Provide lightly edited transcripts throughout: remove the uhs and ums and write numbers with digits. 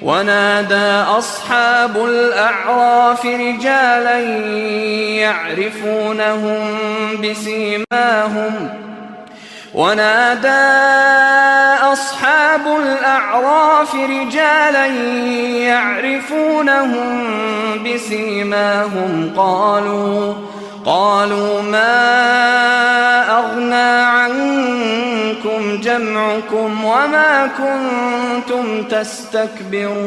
ونادى أصحاب الأعراف رجالا يعرفونهم بسيماهم قالوا ما أغنى عنكم جمعكم وما كنتم تستكبرون.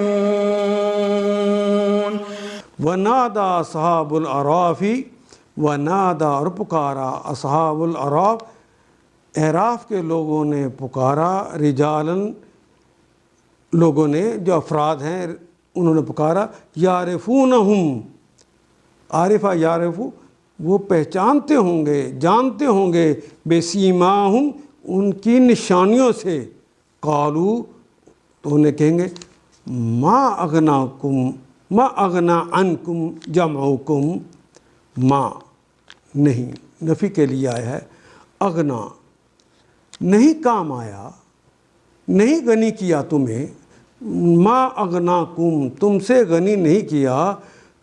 ونادى أصحاب الأعراف، ونادى اور پکارا اصحاب الاعراف، اعراف کے لوگوں نے پکارا، رجالن لوگوں نے جو افراد ہیں انہوں نے پکارا، یعرفونہم، عارفہ یعرفو وہ پہچانتے ہوں گے، جانتے ہوں گے، بسیماہم ان کی نشانیوں سے، قالو تو انہیں کہیں گے ما اغنا عنکم جمعکم، ما نہیں نفی کے لیے آیا ہے، اغنا نہیں کام آیا، نہیں غنی کیا تمہیں، ما اغناکم تم سے غنی نہیں کیا،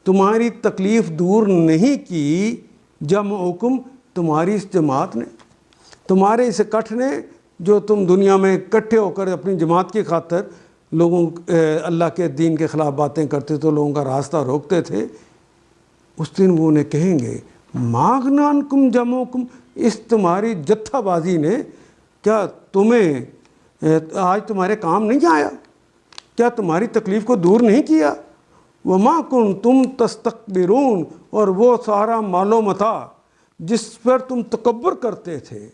تمہاری تکلیف دور نہیں کی، جمعکم تمہاری اس جماعت نے، تمہارے اس اکٹھ نے، جو تم دنیا میں اکٹھے ہو کر اپنی جماعت کی خاطر لوگوں اللہ کے دین کے خلاف باتیں کرتے تو لوگوں کا راستہ روکتے تھے، اس دن وہ انہیں کہیں گے ما اغنی عنکم جمعکم، اس تمہاری جتھا بازی نے کیا تمہیں آج تمہارے کام نہیں آیا، کیا تمہاری تکلیف کو دور نہیں کیا، وما کنتم تستکبرون اور وہ سارا مال و متاع جس پر تم تکبر کرتے تھے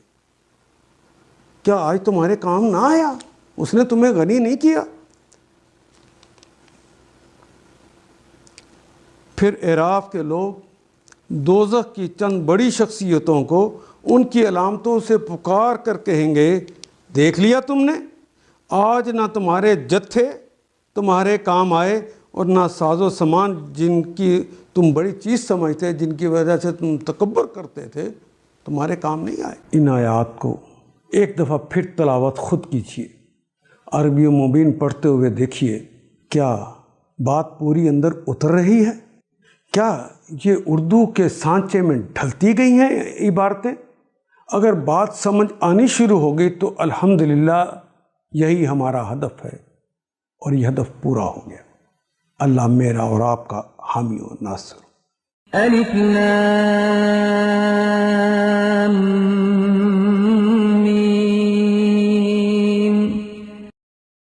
کیا آج تمہارے کام نہ آیا، اس نے تمہیں غنی نہیں کیا. پھر اعراف کے لوگ دوزخ کی چند بڑی شخصیتوں کو ان کی علامتوں سے پکار کر کہیں گے دیکھ لیا تم نے، آج نہ تمہارے جتھے تمہارے کام آئے اور نہ ساز و سامان جن کی تم بڑی چیز سمجھتے، جن کی وجہ سے تم تکبر کرتے تھے، تمہارے کام نہیں آئے. ان آیات کو ایک دفعہ پھر تلاوت خود کیجیے، عربی مبین پڑھتے ہوئے دیکھیے کیا بات پوری اندر اتر رہی ہے، کیا یہ اردو کے سانچے میں ڈھلتی گئی ہیں عبارتیں. اگر بات سمجھ آنی شروع ہو گئی تو الحمدللہ یہی ہمارا ہدف ہے اور یہ ہدف پورا ہو گیا. اللہ میرا اور آپ کا حامی و ناصر. الف لام